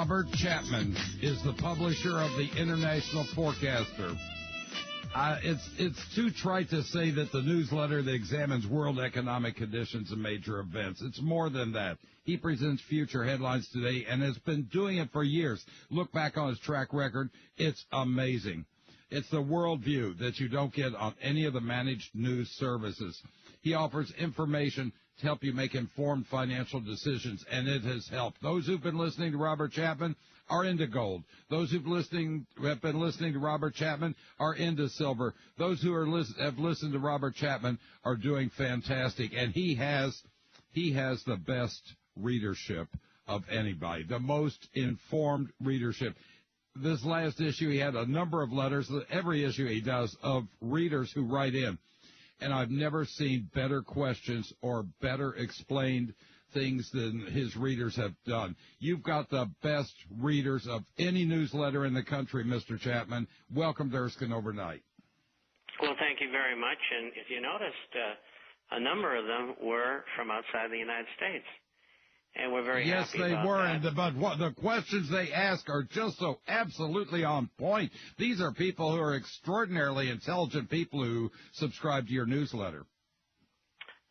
Robert Chapman is the publisher of the International Forecaster. It's too trite to say that the newsletter that examines world economic conditions and major events. It's more than that. He presents future headlines today and has been doing it for years. Look back on his track record. It's amazing. It's the worldview that you don't get on any of the managed news services. He offers information to help you make informed financial decisions, and it has helped. Those who've been listening to Robert Chapman are into gold. Those who've been listening to Robert Chapman are into silver. Those who have listened to Robert Chapman are doing fantastic, and he has the best readership of anybody, the most informed readership. This last issue, he had a number of letters, every issue he does, of readers who write in. And I've never seen better questions or better explained things than his readers have done. You've got the best readers of any newsletter in the country, Mr. Chapman. Welcome to Erskine Overnight. Well, thank you very much. And if you noticed, a number of them were from outside the United States. And we're very happy about that. Yes, they were, but what the questions they ask are just so absolutely on point. These are people who are extraordinarily intelligent people who subscribe to your newsletter.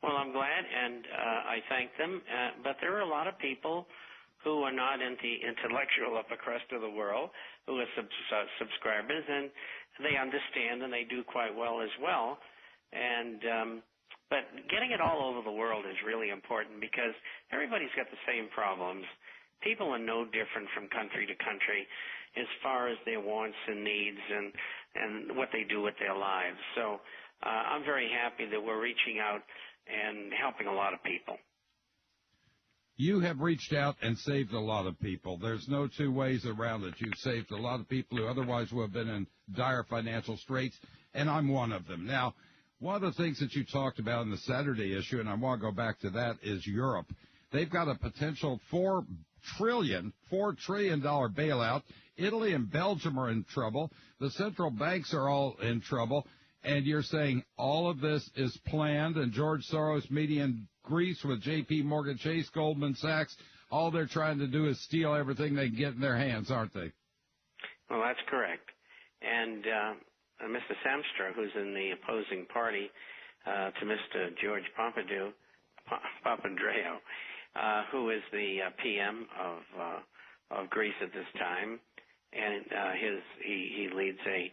Well, I'm glad, and I thank them. But there are a lot of people who are not in the intellectual upper crust of the world who are subscribers, and they understand, and they do quite well as well. And but getting it all over the world is really important because everybody's got the same problems. People are no different from country to country as far as their wants and needs and what they do with their lives. So I'm very happy that we're reaching out and helping a lot of people. You have reached out and saved a lot of people. There's no two ways around it. You've saved a lot of people who otherwise would have been in dire financial straits, and I'm one of them. Now, one of the things that you talked about in the Saturday issue, and I want to go back to that, is Europe. They've got a potential $4 trillion bailout. Italy and Belgium are in trouble. The central banks are all in trouble. And you're saying all of this is planned, and George Soros meeting in Greece with J.P. Morgan Chase, Goldman Sachs, all they're trying to do is steal everything they can get in their hands, aren't they? Well, that's correct. And Mr. Samstra, who's in the opposing party to Mr. George Papandreou, who is the PM of Greece at this time, and he leads a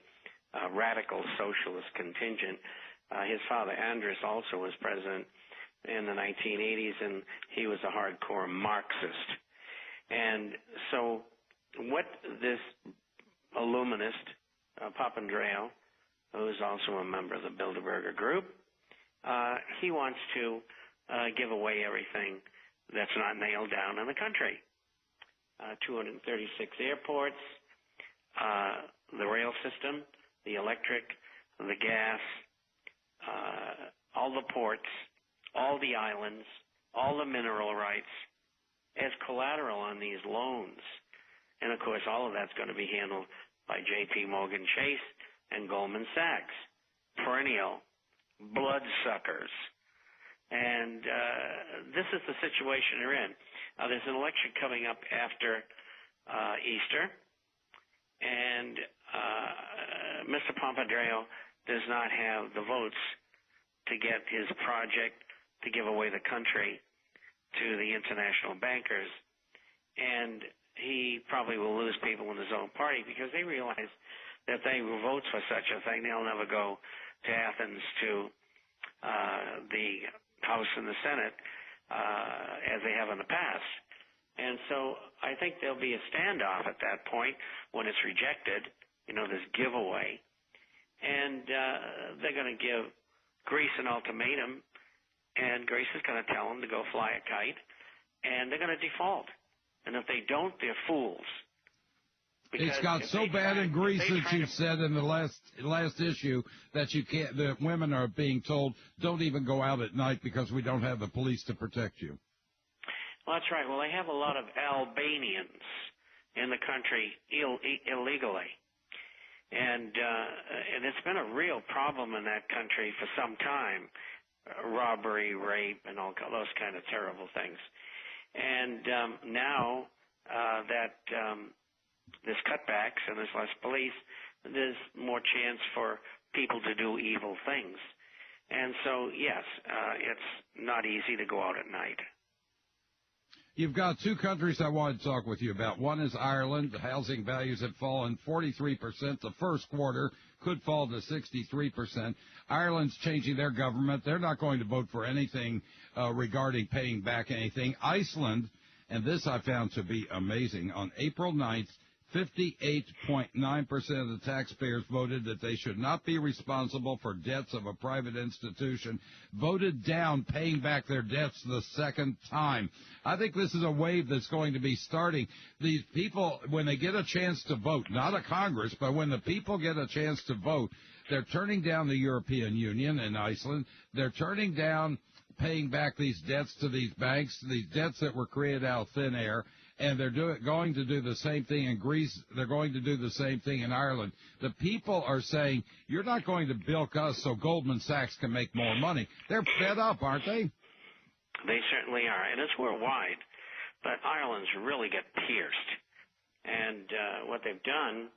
radical socialist contingent. His father, Andris, also was president in the 1980s, and he was a hardcore Marxist. And so what this illuminist, Papandreou, who is also a member of the Bilderberger Group, he wants to give away everything that's not nailed down in the country. 236 airports, the rail system, the electric, the gas, all the ports, all the islands, all the mineral rights as collateral on these loans. And, of course, all of that's going to be handled by J.P. Morgan Chase and Goldman Sachs, perennial bloodsuckers. And this is the situation they're in. There's an election coming up after Easter, and Mr. Papandreou does not have the votes to get his project to give away the country to the international bankers. And he probably will lose people in his own party because they realize that they will vote for such a thing. They'll never go to Athens to the House and the Senate as they have in the past. And so I think there'll be a standoff at that point when it's rejected, this giveaway. And they're going to give Greece an ultimatum, and Greece is going to tell them to go fly a kite, and they're going to default. And if they don't, they're fools. It's got so bad in Greece that you said in the last issue that you can't. The women are being told, don't even go out at night because we don't have the police to protect you. Well, that's right. Well, they have a lot of Albanians in the country illegally. And it's been a real problem in that country for some time, robbery, rape, and all those kind of terrible things. And now that there's cutbacks and there's less police, there's more chance for people to do evil things. And so, yes, it's not easy to go out at night. You've got two countries I want to talk with you about. One is Ireland. The housing values have fallen 43%. The first quarter could fall to 63%. Ireland's changing their government. They're not going to vote for anything regarding paying back anything. Iceland, and this I found to be amazing, on April 9th, 58.9% of the taxpayers voted that they should not be responsible for debts of a private institution, voted down paying back their debts the second time. I think this is a wave that's going to be starting. These people, when they get a chance to vote, not a Congress, but when the people get a chance to vote, they're turning down the European Union and Iceland. They're turning down paying back these debts to these banks, these debts that were created out of thin air. And they're going to do the same thing in Greece. They're going to do the same thing in Ireland. The people are saying, you're not going to bilk us so Goldman Sachs can make more money. They're fed up, aren't they? They certainly are, and it's worldwide. But Ireland's really get pierced. And what they've done,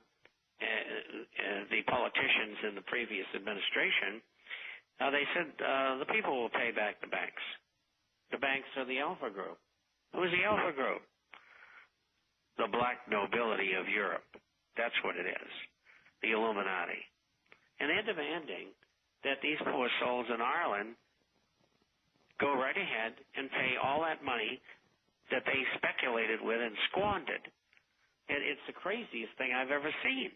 the politicians in the previous administration, they said the people will pay back the banks. The banks are the Alpha Group. Who's the Alpha Group? The black nobility of Europe. That's what it is. The Illuminati. And they're demanding that these poor souls in Ireland go right ahead and pay all that money that they speculated with and squandered. And it's the craziest thing I've ever seen.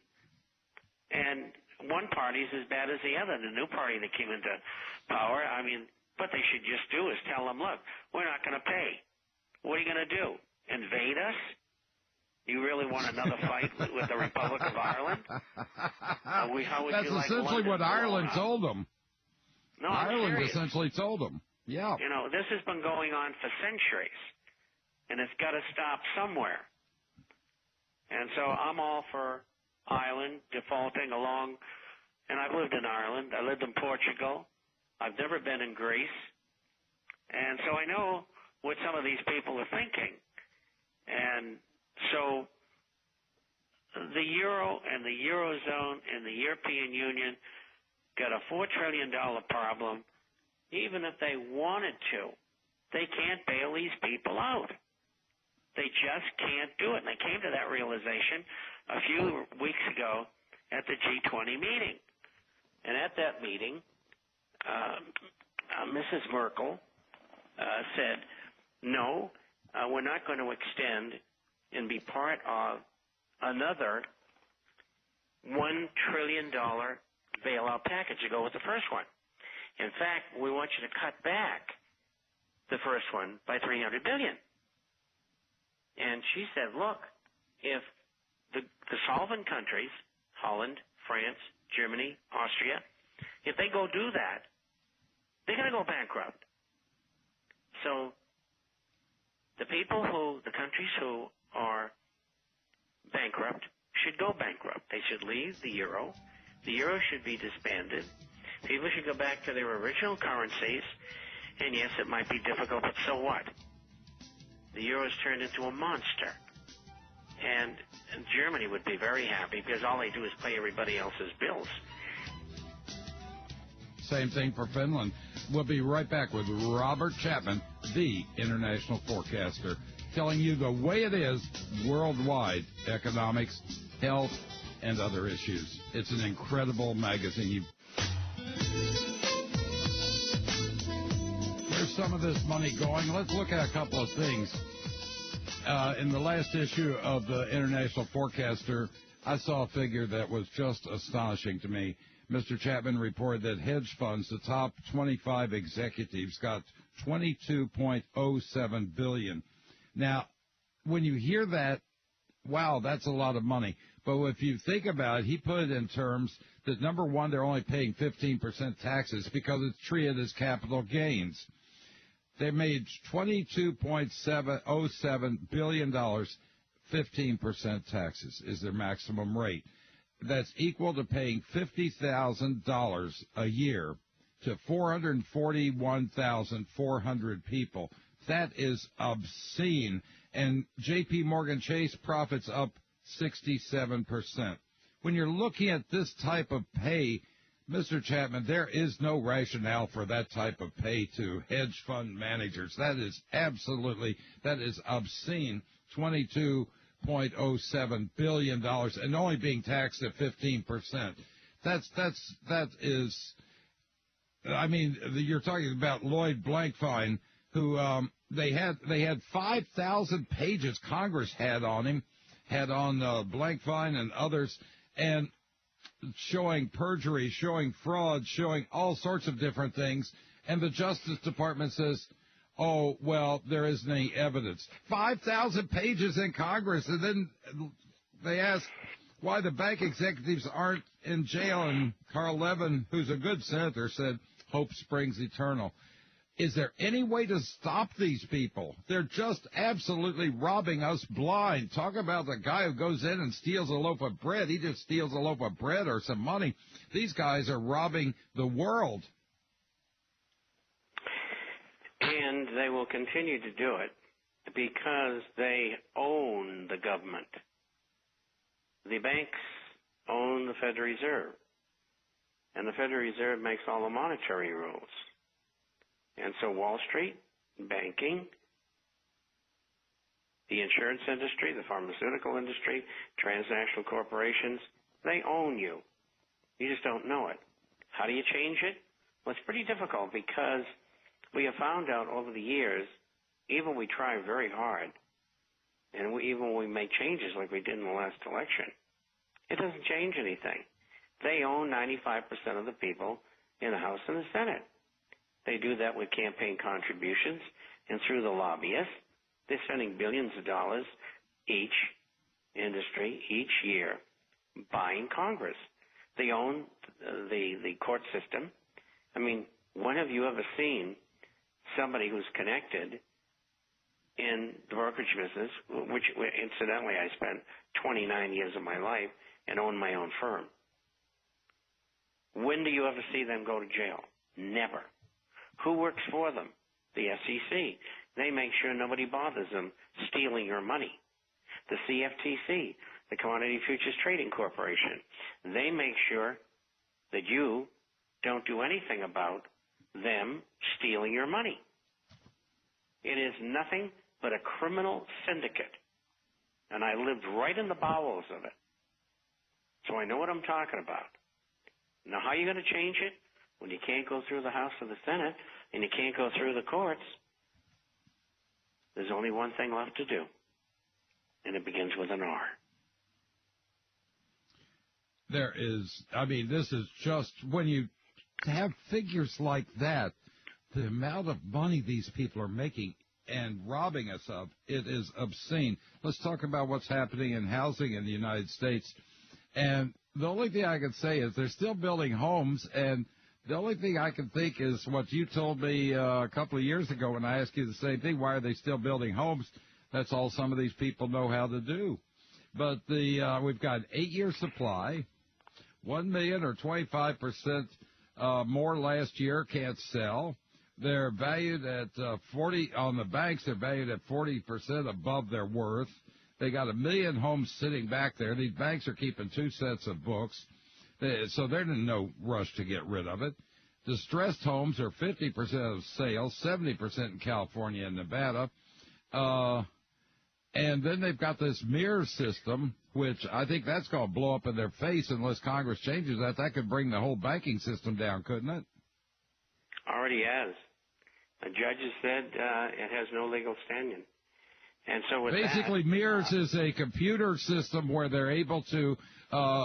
And one party's as bad as the other. The new party that came into power, I mean, what they should just do is tell them, look, we're not going to pay. What are you going to do? Invade us? You really want another fight with the Republic of Ireland? That's essentially what Ireland told them. No, Ireland essentially told them. Yeah. You know, this has been going on for centuries, and it's got to stop somewhere. And so I'm all for Ireland defaulting along, and I've lived in Ireland. I lived in Portugal. I've never been in Greece. And so I know what some of these people are thinking. And so the euro and the Eurozone and the European Union got a $4 trillion problem. Even if they wanted to, they can't bail these people out. They just can't do it. And they came to that realization a few weeks ago at the G20 meeting. And at that meeting, Mrs. Merkel said, no, we're not going to extend and be part of another $1 trillion bailout package to go with the first one. In fact, we want you to cut back the first one by $300 billion. And she said, look, if the solvent countries, Holland, France, Germany, Austria, if they go do that, they're going to go bankrupt. So the countries who are bankrupt should go bankrupt. They should leave the euro. The euro should be disbanded. People should go back to their original currencies. And yes, it might be difficult, but so what? The euro's turned into a monster. And Germany would be very happy because all they do is pay everybody else's bills. Same thing for Finland. We'll be right back with Robert Chapman, the international forecaster, telling you the way it is worldwide, economics, health, and other issues. It's an incredible magazine. Where's some of this money going? Let's look at a couple of things. In the last issue of the International Forecaster, I saw a figure that was just astonishing to me. Mr. Chapman reported that hedge funds, the top 25 executives, got $22.07 billion. Now, when you hear that, wow, that's a lot of money. But if you think about it, he put it in terms that, number one, they're only paying 15% taxes because it's treated as capital gains. They made $22.07 billion, 15% taxes is their maximum rate. That's equal to paying $50,000 a year to 441,400 people. That is obscene. and J.P. Morgan Chase profits up 67%. When you're looking at this type of pay, Mr. Chapman, there is no rationale for that type of pay to hedge fund managers. That is obscene, $22.07 billion, and only being taxed at 15%. That is, I mean, you're talking about Lloyd Blankfein, who they had 5,000 pages Congress had on him, had on Blankfein and others, and showing perjury, showing fraud, showing all sorts of different things, and the Justice Department says, oh, well, there isn't any evidence. 5,000 pages in Congress, and then they ask why the bank executives aren't in jail, and Carl Levin, who's a good senator, said, hope springs eternal. Is there any way to stop these people? They're just absolutely robbing us blind. Talk about the guy who goes in and steals a loaf of bread. He just steals a loaf of bread or some money. These guys are robbing the world. And they will continue to do it because they own the government. The banks own the Federal Reserve, and the Federal Reserve makes all the monetary rules. And so Wall Street, banking, the insurance industry, the pharmaceutical industry, transnational corporations, they own you. You just don't know it. How do you change it? Well, it's pretty difficult because we have found out over the years, even we try very hard, and even when we make changes like we did in the last election, it doesn't change anything. They own 95% of the people in the House and the Senate. They do that with campaign contributions and through the lobbyists. They're spending billions of dollars each industry, each year, buying Congress. They own the court system. I mean, when have you ever seen somebody who's connected in the brokerage business, which incidentally I spent 29 years of my life and own my own firm? When do you ever see them go to jail? Never. Who works for them? The SEC. They make sure nobody bothers them stealing your money. The CFTC, the Commodity Futures Trading Corporation, they make sure that you don't do anything about them stealing your money. It is nothing but a criminal syndicate. And I lived right in the bowels of it. So I know what I'm talking about. Now, how are you going to change it? When you can't go through the House or the Senate and you can't go through the courts, there's only one thing left to do, and it begins with an R. There is, I mean, this is just, when you have figures like that, the amount of money these people are making and robbing us of, it is obscene. Let's talk about what's happening in housing in the United States. And the only thing I can say is they're still building homes, and the only thing I can think is what you told me a couple of years ago when I asked you the same thing. Why are they still building homes? That's all some of these people know how to do. But we've got an 8-year supply, 1 million or 25% more last year can't sell. They're valued at 40 on the banks. They're valued at 40% above their worth. They got 1 million homes sitting back there. These banks are keeping 2 sets of books. So they're in no rush to get rid of it. Distressed homes are 50% of sales, 70% in California and Nevada. And then they've got this mirror system, which I think that's going to blow up in their face unless Congress changes that. That could bring the whole banking system down, couldn't it? Already has. The judges said it has no legal standing. And so with basically, that, mirrors is a computer system where they're able to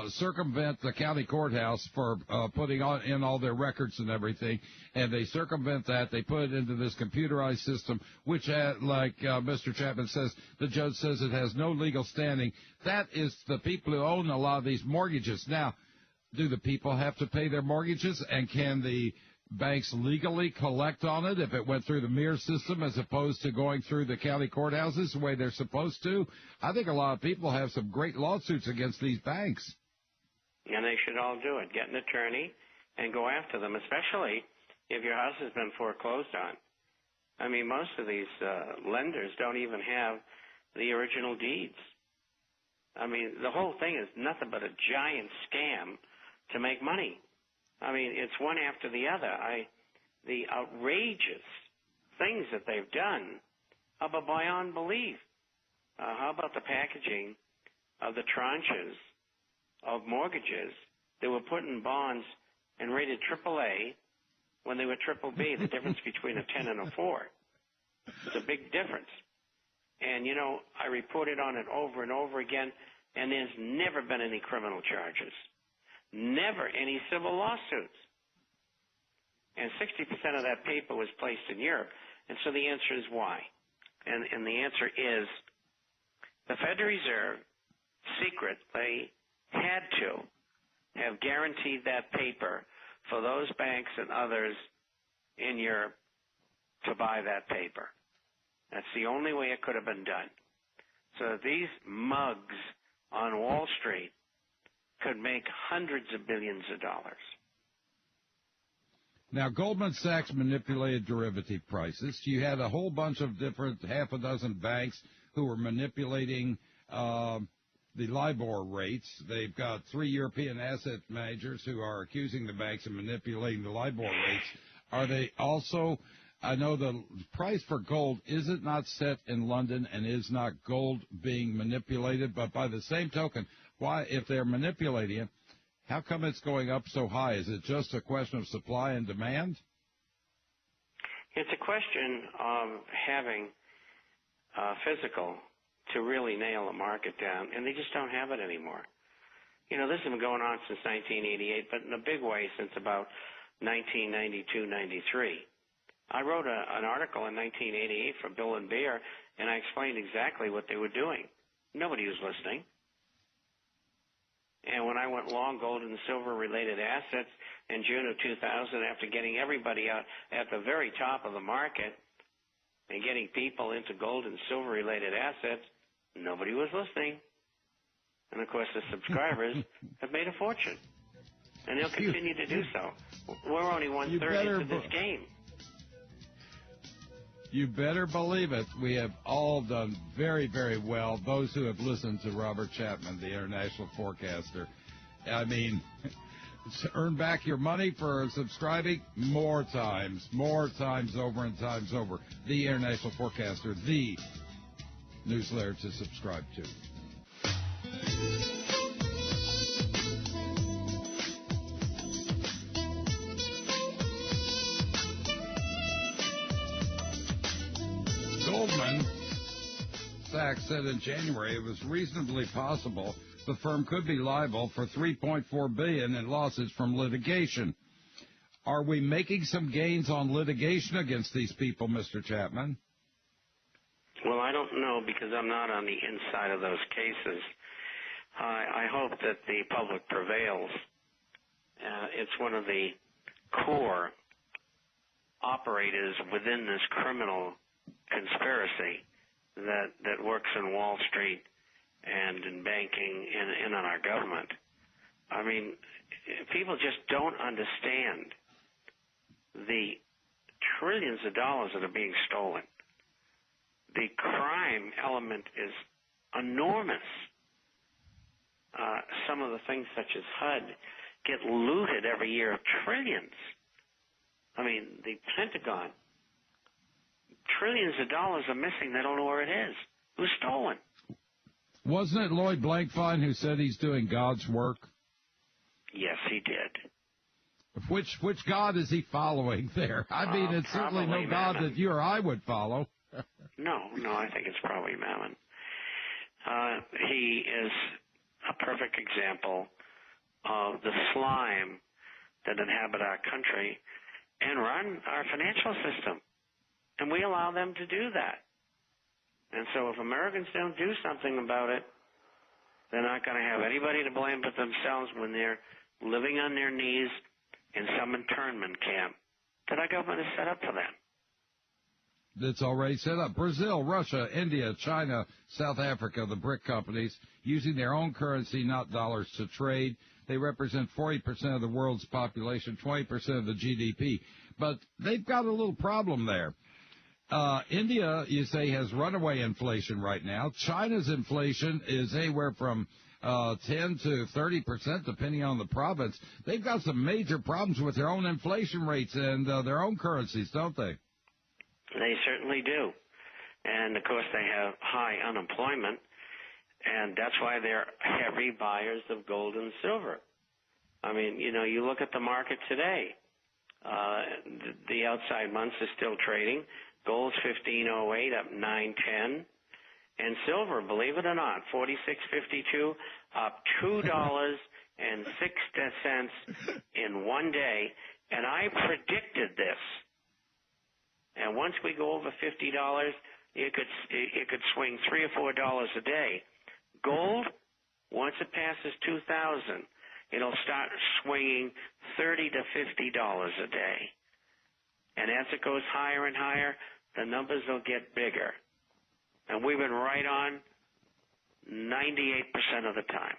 circumvent the county courthouse for putting in all their records and everything, and they circumvent that. They put it into this computerized system, which, like Mr. Chapman says, the judge says it has no legal standing. That is the people who own a lot of these mortgages. Now, do the people have to pay their mortgages, and can the banks legally collect on it if it went through the mirror system as opposed to going through the county courthouses the way they're supposed to? I think a lot of people have some great lawsuits against these banks. And they should all do it. Get an attorney and go after them, especially if your house has been foreclosed on. I mean, most of these lenders don't even have the original deeds. I mean, the whole thing is nothing but a giant scam to make money. I mean, it's one after the other. The outrageous things that they've done are beyond belief. How about the packaging of the tranches of mortgages that were put in bonds and rated AAA when they were triple B, the difference between a 10 and a 4. It's a big difference. And, you know, I reported on it over and over again, and there's never been any criminal charges, never any civil lawsuits. And 60% of that paper was placed in Europe. And so the answer is why? And the answer is the Federal Reserve, secretly, had to have guaranteed that paper for those banks and others in Europe to buy that paper. That's the only way it could have been done. So these mugs on Wall Street could make hundreds of billions of dollars. Now, Goldman Sachs manipulated derivative prices. You had a whole bunch of different, half a dozen banks who were manipulating the LIBOR rates. They've got 3 European asset managers who are accusing the banks of manipulating the LIBOR rates. Are they also, I know the price for gold, is it not set in London, and is not gold being manipulated? But by the same token, why, if they're manipulating it, how come it's going up so high? Is it just a question of supply and demand? It's a question of having physical to really nail a market down, and they just don't have it anymore. You know, this has been going on since 1988, but in a big way since about 1992, 93. I wrote an article in 1988 for Bill and Bear, and I explained exactly what they were doing. Nobody was listening. And when I went long gold and silver-related assets in June of 2000, after getting everybody out at the very top of the market and getting people into gold and silver-related assets, nobody was listening. And, of course, the subscribers have made a fortune. And they'll continue to do so. We're only one-third into this game. You better believe it. We have all done very, very well, those who have listened to Robert Chapman, the international forecaster. I mean, earn back your money for subscribing more times over and times over. The international forecaster, the newsletter to subscribe to. Goldman Sachs said in January it was reasonably possible the firm could be liable for $3.4 billion in losses from litigation. Are we making some gains on litigation against these people, Mr. Chapman? Well, I don't know because I'm not on the inside of those cases. I hope that the public prevails. It's one of the core operators within this criminal conspiracy that works in Wall Street and in banking and on our government. I mean, people just don't understand the trillions of dollars that are being stolen. The crime element is enormous. Some of the things such as HUD get looted every year, trillions. I mean, the Pentagon, trillions of dollars are missing. They don't know where it is. It was stolen. Wasn't it Lloyd Blankfein who said he's doing God's work? Yes, he did. Which God is he following there? I mean, it's certainly no God that you or I would follow. No, I think it's probably Mammon. He is a perfect example of the slime that inhabit our country and run our financial system. And we allow them to do that. And so if Americans don't do something about it, they're not going to have anybody to blame but themselves when they're living on their knees in some internment camp that our government has set up for them. That's already set up. Brazil, Russia, India, China, South Africa, the BRIC companies, using their own currency, not dollars, to trade. They represent 40% of the world's population, 20% of the GDP. But they've got a little problem there. India, you say, has runaway inflation right now. China's inflation is anywhere from 10 to 30%, depending on the province. They've got some major problems with their own inflation rates and their own currencies, don't they? They certainly do. And, of course, they have high unemployment, and that's why they're heavy buyers of gold and silver. I mean, you look at the market today. The outside months is still trading. Gold's 15.08, up 9.10. And silver, believe it or not, 46.52, up $2.06 in one day. And I predicted this. And once we go over $50, it could swing $3 or $4 a day. Gold, once it passes 2,000, it'll start swinging $30 to $50 a day. And as it goes higher and higher, the numbers will get bigger. And we've been right on 98% of the time.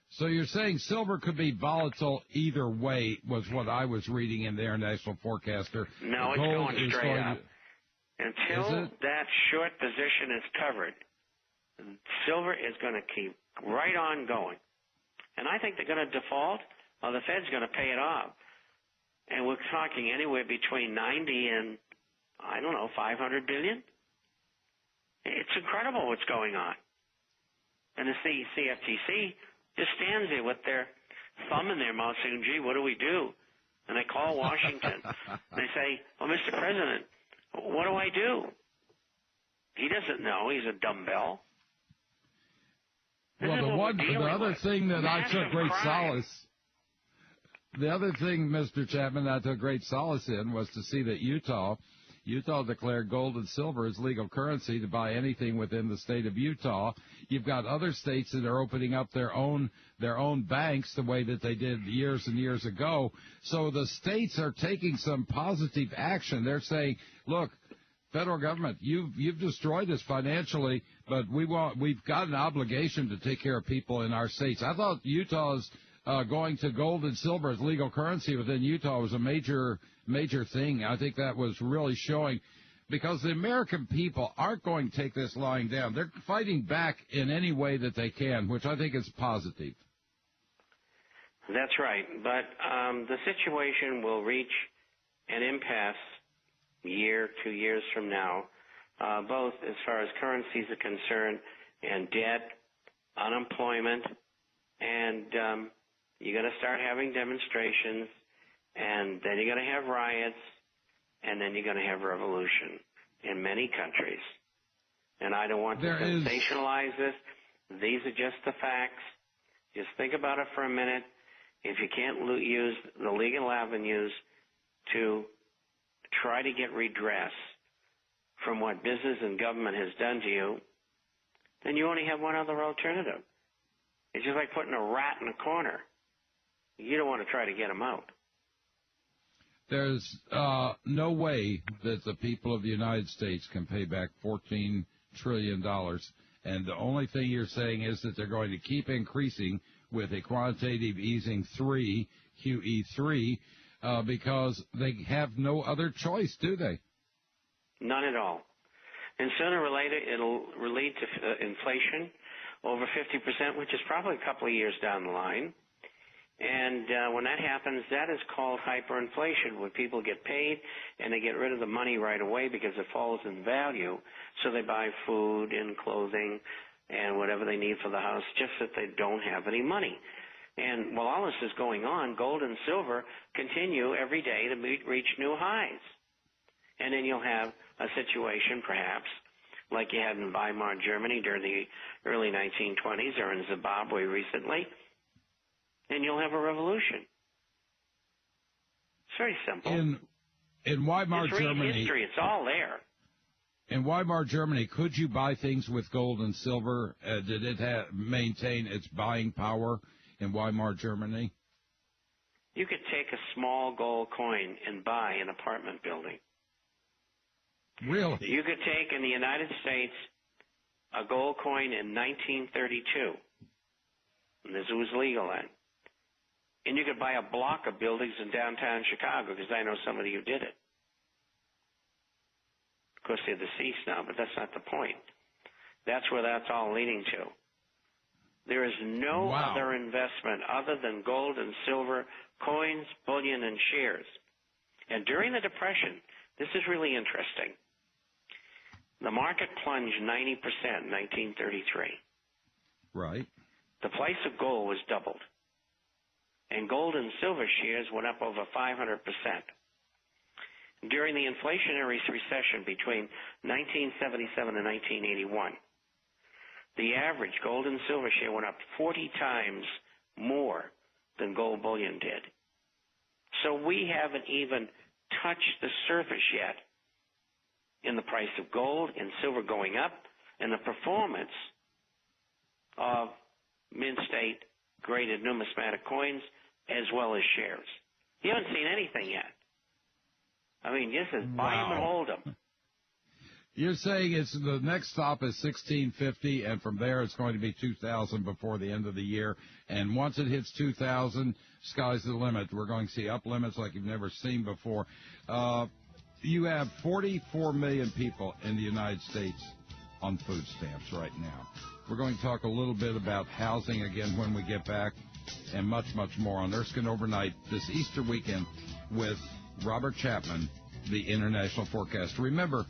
So you're saying silver could be volatile either way, was what I was reading in the International Forecaster. No, it's going straight up. Until that short position is covered, silver is going to keep right on going. And I think they're going to default, or the Fed's going to pay it off. And we're talking anywhere between 90 and, I don't know, 500 billion. It's incredible what's going on. And the CFTC just stands there with their thumb in their mouth saying, gee, what do we do? And they call Washington. And they say, well, Mr. President, what do I do? He doesn't know. He's a dumbbell. Well, the other thing that I took great solace, the other thing, Mr. Chapman, I took great solace in was to see that Utah declared gold and silver as legal currency to buy anything within the state of Utah. You've got other states that are opening up their own banks the way that they did years and years ago. So the states are taking some positive action. They're saying, look, federal government, you've destroyed us financially, but we've got an obligation to take care of people in our states. I thought Utah's going to gold and silver as legal currency within Utah was a major thing. I think that was really showing, because the American people aren't going to take this lying down. They're fighting back in any way that they can, which I think is positive. That's right. But the situation will reach an impasse year, 2 years from now, both as far as currencies are concerned and debt, unemployment, and you're going to start having demonstrations, and then you're going to have riots, and then you're going to have revolution in many countries. And I don't want to sensationalize this. These are just the facts. Just think about it for a minute. If you can't use the legal avenues to try to get redress from what business and government has done to you, then you only have one other alternative. It's just like putting a rat in a corner. You don't want to try to get him out. There's no way that the people of the United States can pay back $14 trillion. And the only thing you're saying is that they're going to keep increasing with a quantitative easing 3, QE3, because they have no other choice, do they? None at all. And sooner or later, it'll lead to inflation over 50%, which is probably a couple of years down the line. And when that happens, that is called hyperinflation, when people get paid and they get rid of the money right away because it falls in value. So they buy food and clothing and whatever they need for the house, just that they don't have any money. And while all this is going on, gold and silver continue every day to reach new highs. And then you'll have a situation, perhaps, like you had in Weimar, Germany during the early 1920s, or in Zimbabwe recently, and you'll have a revolution. It's very simple. In Weimar, Just read Germany, history. It's all there. In Weimar, Germany, could you buy things with gold and silver? Did it maintain its buying power in Weimar, Germany? You could take a small gold coin and buy an apartment building. Really? You could take, in the United States, a gold coin in 1932. And this was legal then. And you could buy a block of buildings in downtown Chicago, because I know somebody who did it. Of course, they're deceased now, but that's not the point. That's where that's all leading to. There is no other investment other than gold and silver, coins, bullion, and shares. And during the Depression, this is really interesting. The market plunged 90% in 1933. Right. The price of gold was doubled. And gold and silver shares went up over 500%. During the inflationary recession between 1977 and 1981, the average gold and silver share went up 40 times more than gold bullion did. So we haven't even touched the surface yet in the price of gold and silver going up and the performance of mint-state graded numismatic coins as well as shares. You haven't seen anything yet. I mean, this is buy them and hold them. You're saying the next stop is 1650, and from there it's going to be 2,000 before the end of the year. And once it hits 2,000, sky's the limit. We're going to see up limits like you've never seen before. You have 44 million people in the United States on food stamps right now. We're going to talk a little bit about housing again when we get back, and much, much more on Erskine Overnight this Easter weekend with Robert Chapman, the international forecaster. Remember,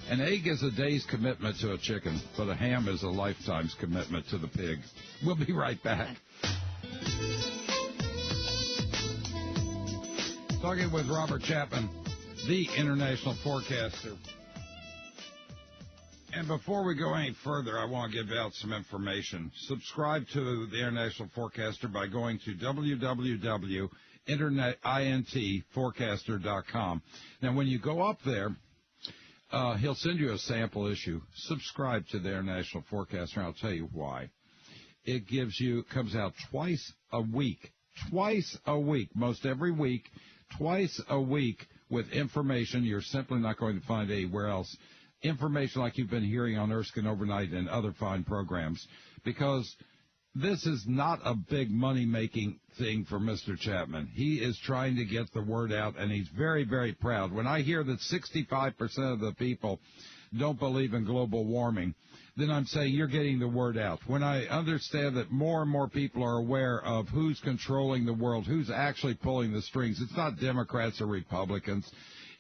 an egg is a day's commitment to a chicken, but a ham is a lifetime's commitment to the pig. We'll be right back. Talking with Robert Chapman, the international forecaster. And before we go any further, I want to give out some information. Subscribe to the International Forecaster by going to www.intforecaster.com. Now, when you go up there, he'll send you a sample issue. Subscribe to the International Forecaster, and I'll tell you why. It comes out twice a week, most every week, twice a week with information you're simply not going to find anywhere else. Information like you've been hearing on Erskine Overnight and other fine programs, because this is not a big money-making thing for Mr. Chapman. He is trying to get the word out, and he's very, very proud. When I hear that 65% of the people don't believe in global warming, then I'm saying you're getting the word out. When I understand that more and more people are aware of who's controlling the world, who's actually pulling the strings, it's not Democrats or Republicans.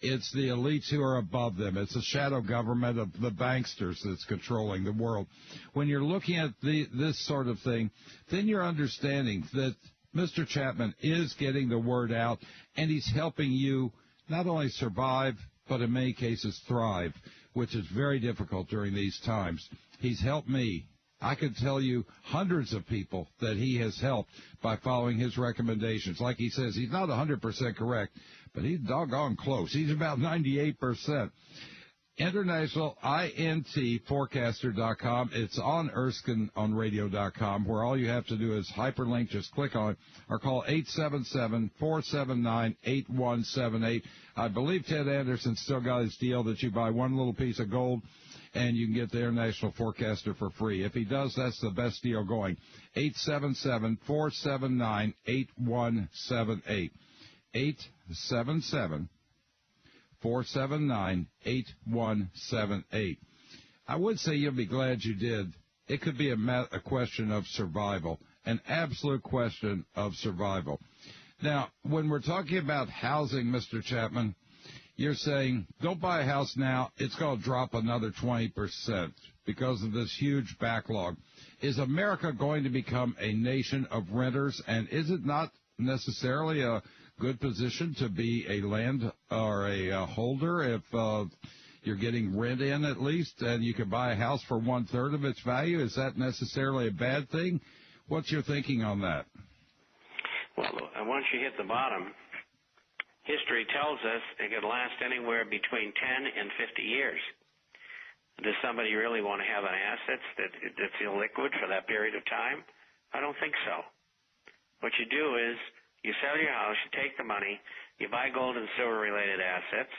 It's the elites who are above them. It's the shadow government of the banksters that's controlling the world. When you're looking at this sort of thing, then you're understanding that Mr. Chapman is getting the word out, and he's helping you not only survive, but in many cases thrive, which is very difficult during these times. He's helped me. I could tell you hundreds of people that he has helped by following his recommendations. Like he says, he's not 100% correct, but he's doggone close. He's about 98%. International INTforecaster.com. It's on ErskineOnRadio.com, where all you have to do is hyperlink, just click on it, or call 877-479-8178. I believe Ted Anderson still got his deal that you buy one little piece of gold and you can get the International Forecaster for free. If he does, that's the best deal going. 877-479-8178. 877-479-8178. I would say you'll be glad you did. It could be a question of survival, an absolute question of survival. Now, when we're talking about housing, Mr. Chapman, you're saying don't buy a house now. It's going to drop another 20% because of this huge backlog. Is America going to become a nation of renters, and is it not necessarily a good position to be a land or a holder if you're getting rent in at least, and you can buy a house for one-third of its value? Is that necessarily a bad thing? What's your thinking on that? Well, once you hit the bottom, history tells us it could last anywhere between 10 and 50 years. Does somebody really want to have an asset that's illiquid for that period of time? I don't think so. What you do is you sell your house, you take the money, you buy gold and silver-related assets,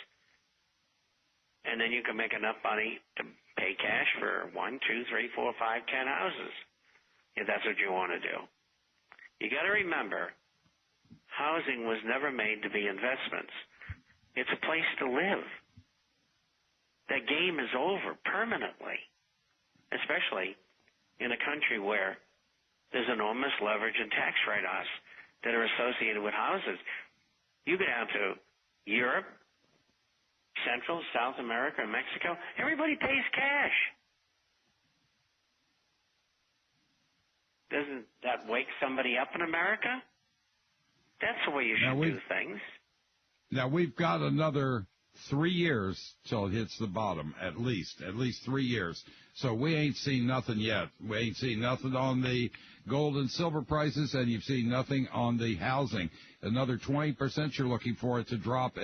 and then you can make enough money to pay cash for 1, 2, 3, 4, 5, 10 houses, if that's what you want to do. You got to remember, housing was never made to be investments. It's a place to live. that game is over permanently, especially in a country where there's enormous leverage and tax write-offs that are associated with houses. You go down to Europe, Central, South America, and Mexico, everybody pays cash. Doesn't that wake somebody up in America? That's the way you should do things. Now, we've got another 3 years till it hits the bottom, at least 3 years. So we ain't seen nothing yet. We ain't seen nothing on the gold and silver prices, and you've seen nothing on the housing. Another 20% you're looking for it to drop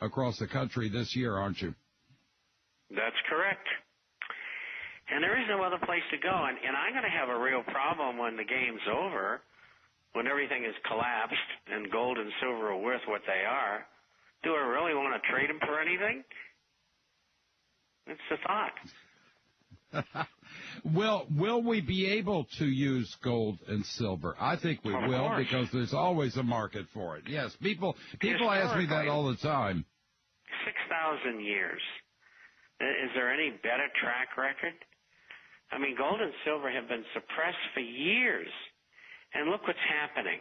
across the country this year, aren't you? That's correct. And there is no other place to go. And I'm going to have a real problem when the game's over, when everything is collapsed and gold and silver are worth what they are. Do I really want to trade them for anything? It's the thought. Will we be able to use gold and silver? I think we will, because there's always a market for it. Yes, people ask me that all the time. 6,000 years. Is there any better track record? I mean, gold and silver have been suppressed for years. And look what's happening.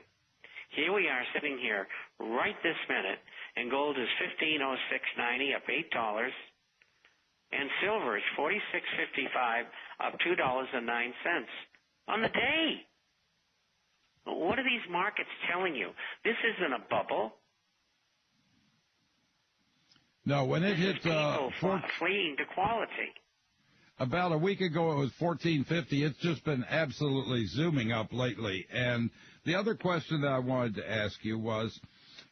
Here we are sitting here right this minute, and gold is $15.0690, up $8. And silver is $46.55, up $2.09 on the day. What are these markets telling you? This isn't a bubble. No, when it hit fleeing to quality. About a week ago, it was $14.50. It's just been absolutely zooming up lately. And the other question that I wanted to ask you was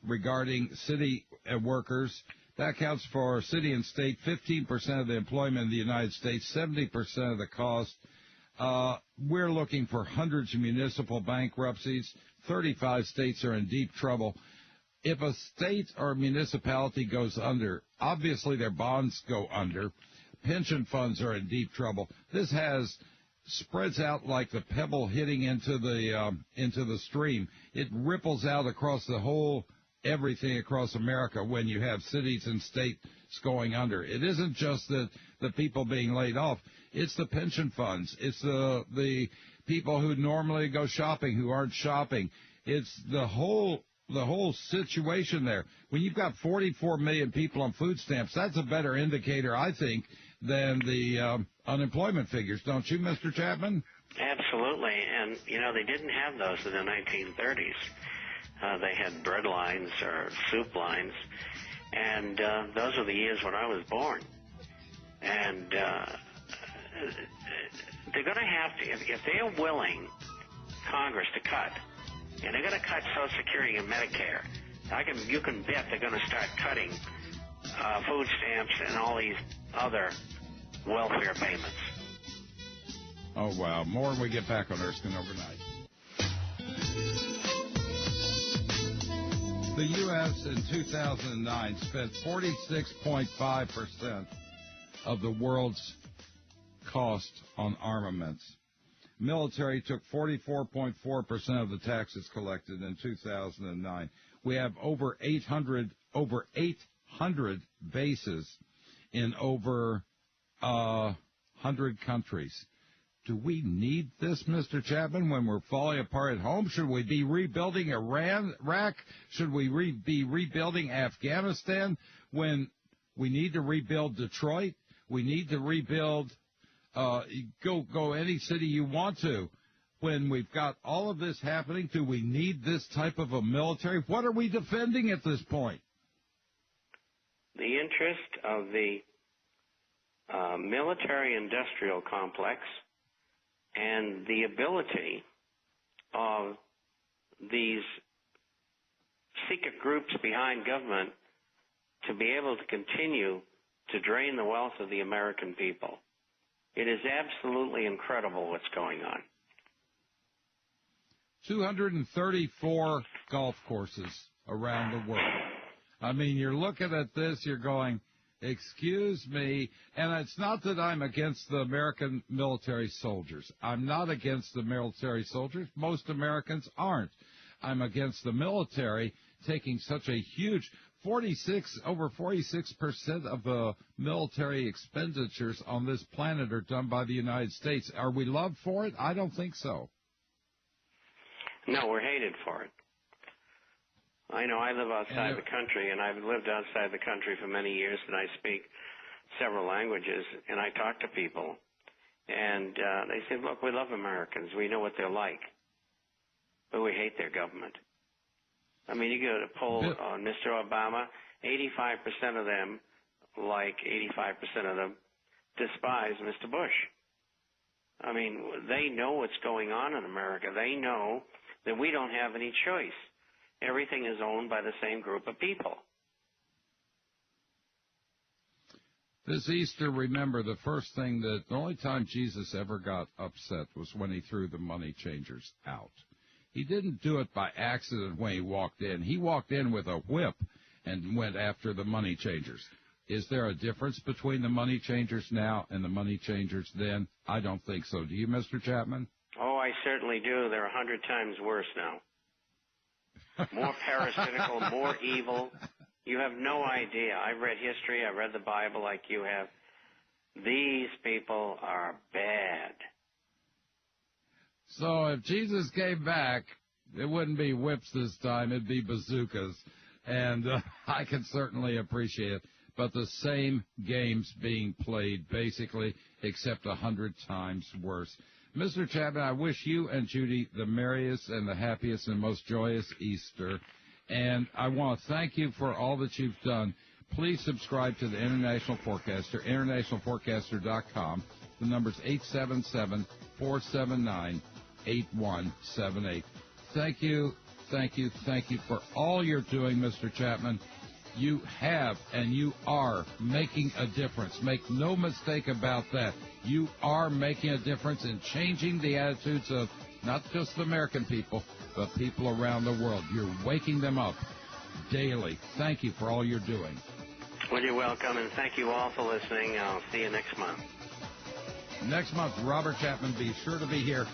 regarding city workers. That accounts for city and state 15% of the employment in the United States, 70% of the cost. We're looking for hundreds of municipal bankruptcies. 35 states are in deep trouble. If a state or municipality goes under, obviously their bonds go under. Pension funds are in deep trouble. This spreads out like the pebble hitting into the stream. It ripples out across the whole everything across America when you have cities and states going under. It isn't just the people being laid off. It's the pension funds. It's the people who normally go shopping who aren't shopping. It's the whole situation there. When you've got 44 million people on food stamps, that's a better indicator, I think, than the unemployment figures, don't you, Mr. Chapman? Absolutely. And, they didn't have those in the 1930s. They had bread lines or soup lines, and those were the years when I was born. And they're going to have to, if they're willing, Congress, to cut, and they're going to cut Social Security and Medicare, you can bet they're going to start cutting food stamps and all these other welfare payments. Oh, wow. More when we get back on Erskine Overnight. The U.S. in 2009 spent 46.5% of the world's cost on armaments. Military took 44.4% of the taxes collected in 2009. We have over 800 bases in over 100 countries. Do we need this, Mr. Chapman, when we're falling apart at home? Should we be rebuilding Iraq? Should we be rebuilding Afghanistan when we need to rebuild Detroit? We need to rebuild, go any city you want to. When we've got all of this happening, do we need this type of a military? What are we defending at this point? The interest of the military-industrial complex and the ability of these secret groups behind government to be able to continue to drain the wealth of the American people. It is absolutely incredible what's going on. 234 golf courses around the world. I mean, you're looking at this, you're going, excuse me, and it's not that I'm against the American military soldiers. I'm not against the military soldiers. Most Americans aren't. I'm against the military taking such a huge over 46% of the military expenditures on this planet are done by the United States. Are we loved for it? I don't think so. No, we're hated for it. I know I live outside the country, and I've lived outside the country for many years, and I speak several languages, and I talk to people, and they say, look, we love Americans. We know what they're like, but we hate their government. I mean, you go to poll on Mr. Obama, 85% of them, like 85% of them, despise Mr. Bush. I mean, they know what's going on in America. They know that we don't have any choice. Everything is owned by the same group of people. This Easter, remember, the only time Jesus ever got upset was when he threw the money changers out. He didn't do it by accident when he walked in. He walked in with a whip and went after the money changers. Is there a difference between the money changers now and the money changers then? I don't think so. Do you, Mr. Chapman? Oh, I certainly do. They're 100 times worse now. More parasitical, more evil. You have no idea. I've read history. I've read the Bible like you have. These people are bad. So if Jesus came back, it wouldn't be whips this time. It'd be bazookas. And I can certainly appreciate it. But the same games being played, basically, except 100 times worse. Mr. Chapman, I wish you and Judy the merriest and the happiest and most joyous Easter. And I want to thank you for all that you've done. Please subscribe to the International Forecaster, internationalforecaster.com. The number's 877-479-8178. Thank you for all you're doing, Mr. Chapman. You have and you are making a difference. Make no mistake about that. You are making a difference in changing the attitudes of not just the American people, but people around the world. You're waking them up daily. Thank you for all you're doing. Well, you're welcome, and thank you all for listening. I'll see you next month. Next month, Robert Chapman, be sure to be here.